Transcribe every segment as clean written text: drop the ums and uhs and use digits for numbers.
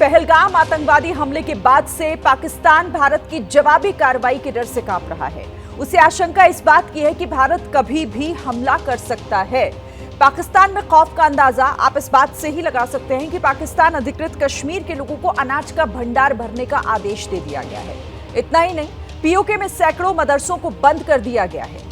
पहलगाम आतंकवादी हमले के बाद से पाकिस्तान भारत की जवाबी कार्रवाई के डर से कांप रहा है। उसे आशंका इस बात की है कि भारत कभी भी हमला कर सकता है। पाकिस्तान में खौफ का अंदाजा आप इस बात से ही लगा सकते हैं कि पाकिस्तान अधिकृत कश्मीर के लोगों को अनाज का भंडार भरने का आदेश दे दिया गया है। इतना ही नहीं, पीओके में सैकड़ों मदरसों को बंद कर दिया गया है।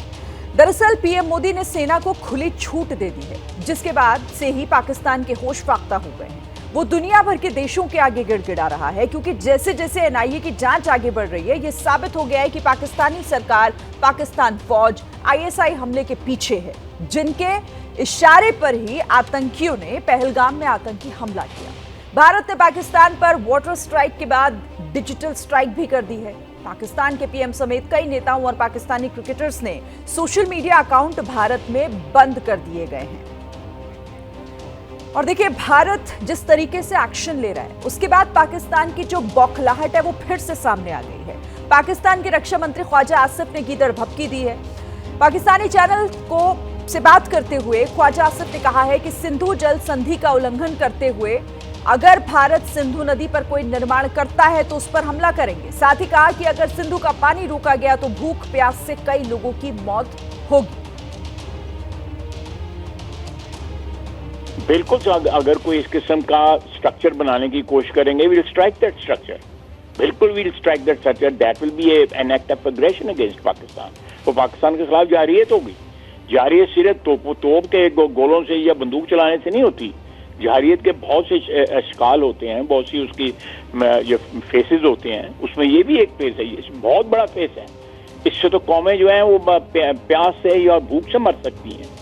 दरअसल पीएम मोदी ने सेना को खुली छूट दे दी है, जिसके बाद से ही पाकिस्तान के होश फाख्ता हो गए हैं। वो दुनिया भर के देशों के आगे गिड़गिड़ा रहा है, क्योंकि जैसे जैसे एनआईए की जांच आगे बढ़ रही है, ये साबित हो गया है कि पाकिस्तानी सरकार, पाकिस्तान फौज आईएसआई हमले के पीछे है, जिनके इशारे पर ही आतंकियों ने पहलगाम में आतंकी हमला किया। भारत ने पाकिस्तान पर वाटर स्ट्राइक के बाद डिजिटल स्ट्राइक भी कर दी है। पाकिस्तान के पीएम समेत कई नेताओं और पाकिस्तानी क्रिकेटर्स ने सोशल मीडिया अकाउंट भारत में बंद कर दिए गए हैं। और देखिए, भारत जिस तरीके से एक्शन ले रहा है, उसके बाद पाकिस्तान की जो बौखलाहट है वो फिर से सामने आ गई है। पाकिस्तान के रक्षा मंत्री ख्वाजा आसिफ ने गीदड़ भभकी दी है। पाकिस्तानी चैनल को से बात करते हुए ख्वाजा आसिफ ने कहा है कि सिंधु जल संधि का उल्लंघन करते हुए अगर भारत सिंधु नदी पर कोई निर्माण करता है तो उस पर हमला करेंगे। साथ ही कहा कि अगर सिंधु का पानी रोका गया तो भूख प्यास से कई लोगों की मौत होगी। बिल्कुल, अगर कोई इस किस्म का स्ट्रक्चर बनाने की कोशिश करेंगे, वील स्ट्राइक दैट स्ट्रक्चर। बिल्कुल will strike that structure. That will be an act of aggression against Pakistan. वो पाकिस्तान के खिलाफ जारियत होगी। जारियत सिर्फ तोप के गोलों से या बंदूक चलाने से नहीं होती। जारियत के बहुत से अशकाल होते हैं, बहुत सी उसकी जो फेसेस होते हैं, उसमें ये भी एक फेस है। ये बहुत बड़ा फेस है। इससे तो कौमें जो हैं वो प्यास से या भूख से मर सकती हैं।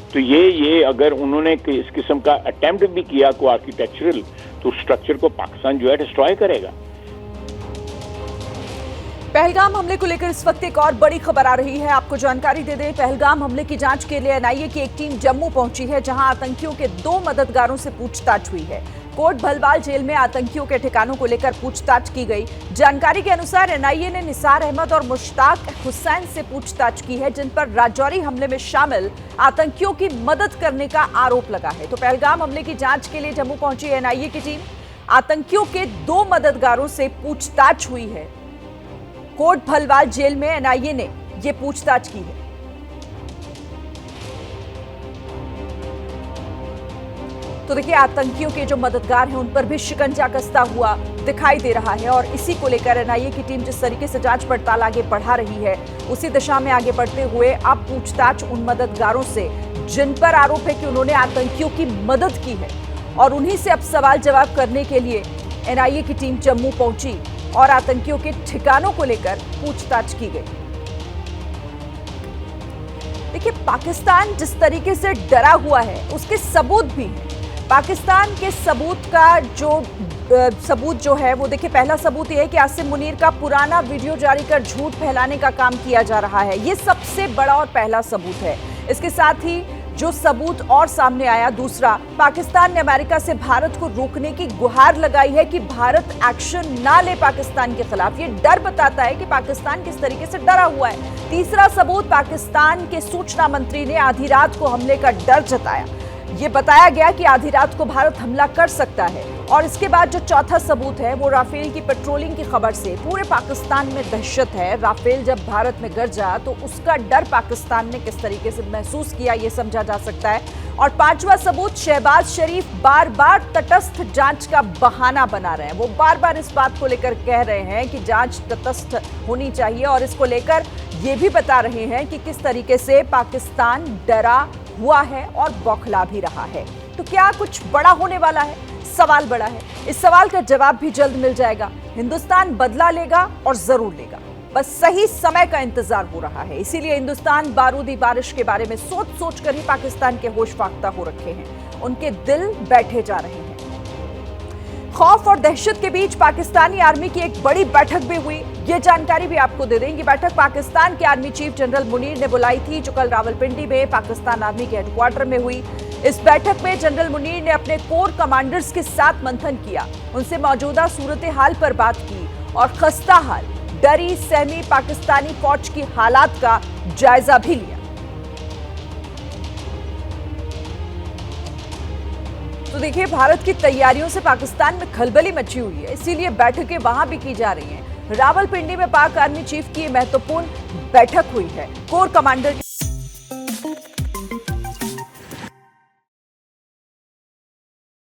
तो ये अगर उन्होंने इस किस्म का अटेम्प्ट भी किया को आर्किटेक्चरल, तो स्ट्रक्चर को पाकिस्तान जो है डिस्ट्रॉय करेगा। पहलगाम हमले को लेकर इस वक्त एक और बड़ी खबर आ रही है, आपको जानकारी दे दें। पहलगाम हमले की जांच के लिए एनआईए की एक टीम जम्मू पहुंची है, जहां आतंकियों के 2 मददगारों से पूछताछ हुई है। कोट भलवाल जेल में आतंकियों के ठिकानों को लेकर पूछताछ की गई। जानकारी के अनुसार एनआईए ने निसार अहमद और मुश्ताक हुसैन से पूछताछ की है, जिन पर राजौरी हमले में शामिल आतंकियों की मदद करने का आरोप लगा है। तो पहलगाम हमले की जांच के लिए जम्मू पहुंची एनआईए की टीम। आतंकियों के 2 मददगारों से पूछताछ हुई है। कोट भलवाल जेल में एनआईए ने यह पूछताछ की है। तो देखिए, आतंकियों के जो मददगार हैं उन पर भी शिकंजा कसता हुआ दिखाई दे रहा है। और इसी को लेकर एनआईए की टीम जिस तरीके से जांच पड़ताल आगे बढ़ा रही है, उसी दिशा में आगे बढ़ते हुए अब पूछताछ उन मददगारों से जिन पर आरोप है कि उन्होंने आतंकियों की मदद की है, और उन्हीं से अब सवाल जवाब करने के लिए एनआईए की टीम जम्मू पहुंची और आतंकियों के ठिकानों को लेकर पूछताछ की गई। देखिए, पाकिस्तान जिस तरीके से डरा हुआ है उसके सबूत भी हैं। पाकिस्तान के सबूत का सबूत जो है वो देखिए, पहला सबूत यह है कि आसिम मुनीर का पुराना वीडियो जारी कर झूठ फैलाने का काम किया जा रहा है। ये सबसे बड़ा और पहला सबूत है। इसके साथ ही जो सबूत और सामने आया, दूसरा, पाकिस्तान ने अमेरिका से भारत को रोकने की गुहार लगाई है कि भारत एक्शन ना ले पाकिस्तान के खिलाफ। ये डर बताता है कि पाकिस्तान किस तरीके से डरा हुआ है। तीसरा सबूत, पाकिस्तान के सूचना मंत्री ने आधी रात को हमले का डर जताया। ये बताया गया कि आधी रात को भारत हमला कर सकता है। और इसके बाद जो चौथा सबूत है वो राफेल की पेट्रोलिंग की खबर से पूरे पाकिस्तान में दहशत है। राफेल जब भारत में गरजा तो उसका डर पाकिस्तान ने किस तरीके से महसूस किया, ये समझा जा सकता है। और पांचवा सबूत, शहबाज शरीफ बार बार तटस्थ जांच का बहाना बना रहे हैं। वो बार बार इस बात को लेकर कह रहे हैं कि जांच तटस्थ होनी चाहिए, और इसको लेकर ये भी बता रहे हैं कि किस तरीके से पाकिस्तान डरा हुआ है और बौखला भी रहा है। तो क्या कुछ बड़ा होने वाला है? सवाल बड़ा है। इस सवाल का जवाब भी जल्द मिल जाएगा। हिंदुस्तान बदला लेगा और जरूर लेगा, बस सही समय का इंतजार हो रहा है। इसीलिए हिंदुस्तान बारूदी बारिश के बारे में सोच सोच कर ही पाकिस्तान के होश फाख्ता हो रखे हैं। उनके दिल बैठे जा रहे हैं। खौफ और दहशत के बीच पाकिस्तानी आर्मी की एक बड़ी बैठक भी हुई। ये जानकारी भी आपको दे दें। ये बैठक पाकिस्तान के आर्मी चीफ जनरल मुनीर ने बुलाई थी, जो कल रावलपिंडी में पाकिस्तान आर्मी के हेडक्वार्टर में हुई। इस बैठक में जनरल मुनीर ने अपने कोर कमांडर्स के साथ मंथन किया, उनसे मौजूदा सूरत हाल पर बात की और खस्ता हाल, डरी सहमी पाकिस्तानी फौज की हालात का जायजा भी लिया। तो देखिए, भारत की तैयारियों से पाकिस्तान में खलबली मची हुई है, इसीलिए बैठकें वहां भी की जा रही हैं। रावलपिंडी में पाक आर्मी चीफ की महत्वपूर्ण बैठक हुई है। Core commander